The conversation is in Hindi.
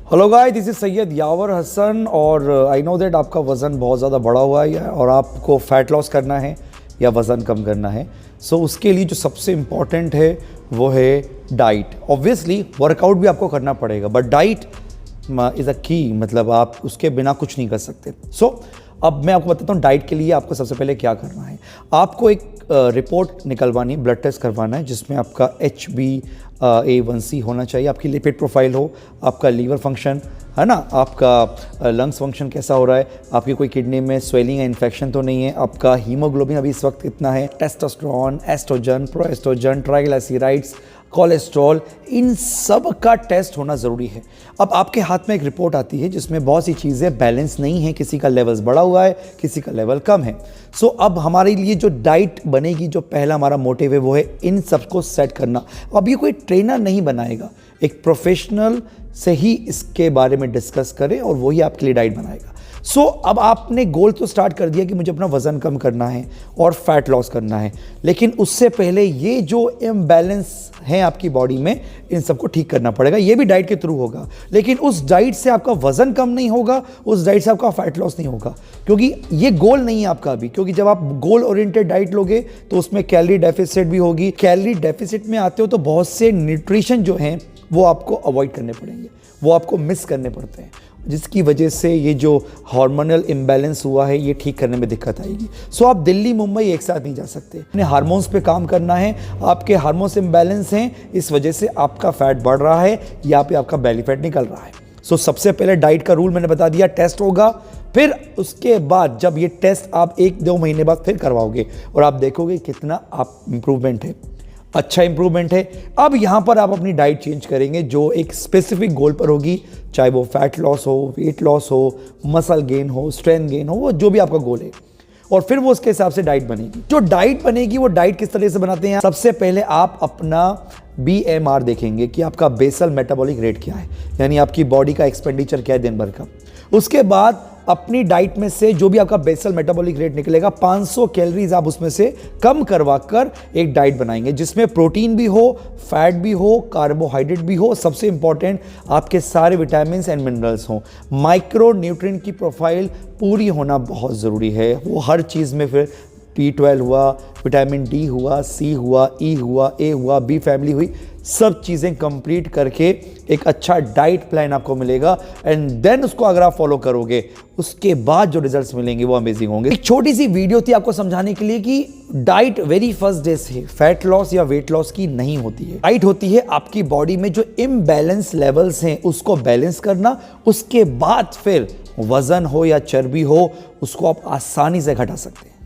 Hello guys, this is Syed Yawar Hasan और आई नो दैट आपका वज़न बहुत ज़्यादा बढ़ा हुआ है और आपको फ़ैट लॉस करना है या वज़न कम करना है। सो उसके लिए जो सबसे इम्पॉर्टेंट है वो है डाइट। ऑब्वियसली वर्कआउट भी आपको करना पड़ेगा बट डाइट इज़ अ की, मतलब आप उसके बिना कुछ नहीं कर सकते। सो अब मैं आपको बताता हूँ डाइट के लिए आपको सबसे पहले क्या करना है। आपको एक रिपोर्ट निकलवानी, ब्लड टेस्ट करवाना है जिसमें आपका HbA1c होना चाहिए, आपकी लिपिड प्रोफाइल हो, आपका लीवर फंक्शन है ना, आपका लंग्स फंक्शन कैसा हो रहा है, आपकी कोई किडनी में स्वेलिंग या इन्फेक्शन तो नहीं है, आपका हीमोग्लोबिन अभी इस वक्त कितना है, टेस्टोस्टेरोन, एस्ट्रोजन, प्रोएस्ट्रोजन, ट्राइग्लिसराइड्स, कोलेस्ट्रॉल, इन सब का टेस्ट होना ज़रूरी है। अब आपके हाथ में एक रिपोर्ट आती है जिसमें बहुत सी चीज़ें बैलेंस नहीं है, किसी का लेवल्स बढ़ा हुआ है, किसी का लेवल कम है। सो अब हमारे लिए जो डाइट बनेगी, जो पहला हमारा मोटिव है वो है इन सबको सेट करना। अब ये कोई ट्रेनर नहीं बनाएगा, एक प्रोफेशनल से ही इसके बारे में डिस्कस करें और वही आपके लिए डाइट बनाएगा। सो अब आपने गोल तो स्टार्ट कर दिया कि मुझे अपना वज़न कम करना है और फैट लॉस करना है, लेकिन उससे पहले ये जो इम्बैलेंस है आपकी बॉडी में, इन सबको ठीक करना पड़ेगा। ये भी डाइट के थ्रू होगा, लेकिन उस डाइट से आपका वज़न कम नहीं होगा, उस डाइट से आपका फैट लॉस नहीं होगा, क्योंकि ये गोल नहीं है आपका अभी। क्योंकि जब आप गोल ओरिएंटेड डाइट लोगे तो उसमें कैलोरी डेफिसिट भी होगी। कैलोरी डेफिसिट में आते हो तो बहुत से न्यूट्रिशन जो हैं वो आपको अवॉइड करने पड़ेंगे, वो आपको मिस करने पड़ते हैं, जिसकी वजह से ये जो हार्मोनल इम्बैलेंस हुआ है ये ठीक करने में दिक्कत आएगी। सो आप दिल्ली मुंबई एक साथ नहीं जा सकते, अपने हार्मोन्स पे काम करना है। आपके हार्मोन्स इम्बैलेंस हैं, इस वजह से आपका फैट बढ़ रहा है या पे आपका बेली फैट निकल रहा है। सो सबसे पहले डाइट का रूल मैंने बता दिया, टेस्ट होगा, फिर उसके बाद जब ये टेस्ट आप 1-2 महीने बाद फिर करवाओगे और आप देखोगे कितना आप इम्प्रूवमेंट है, अच्छा इंप्रूवमेंट है। अब यहाँ पर आप अपनी डाइट चेंज करेंगे जो एक स्पेसिफिक गोल पर होगी, चाहे वो फैट लॉस हो, वेट लॉस हो, मसल गेन हो, स्ट्रेंथ गेन हो, वो जो भी आपका गोल है, और फिर वो उसके हिसाब से डाइट बनेगी। जो डाइट बनेगी वो डाइट किस तरह से बनाते हैं, सबसे पहले आप अपना BMR देखेंगे कि आपका बेसल मेटाबॉलिक रेट क्या है, यानी आपकी बॉडी का एक्सपेंडिचर क्या है दिन भर का। उसके बाद अपनी डाइट में से जो भी आपका बेसल मेटाबॉलिक रेट निकलेगा, 500 कैलोरीज आप उसमें से कम करवा कर एक डाइट बनाएंगे जिसमें प्रोटीन भी हो, फैट भी हो, कार्बोहाइड्रेट भी हो, सबसे इंपॉर्टेंट आपके सारे विटामिन एंड मिनरल्स हों। माइक्रो न्यूट्रिएंट की प्रोफाइल पूरी होना बहुत ज़रूरी है। वो हर चीज़ में, फिर B12 हुआ, विटामिन D हुआ, C हुआ, E हुआ, A हुआ, B फैमिली हुई, सब चीज़ें कंप्लीट करके एक अच्छा डाइट प्लान आपको मिलेगा। एंड देन उसको अगर आप फॉलो करोगे, उसके बाद जो रिजल्ट्स मिलेंगे वो अमेजिंग होंगे। एक छोटी सी वीडियो थी आपको समझाने के लिए कि डाइट वेरी फर्स्ट डे से फैट लॉस या वेट लॉस की नहीं होती है। डाइट होती है आपकी बॉडी में जो इम्बैलेंस लेवल्स हैं उसको बैलेंस करना, उसके बाद फिर वजन हो या चर्बी हो उसको आप आसानी से घटा सकते हैं।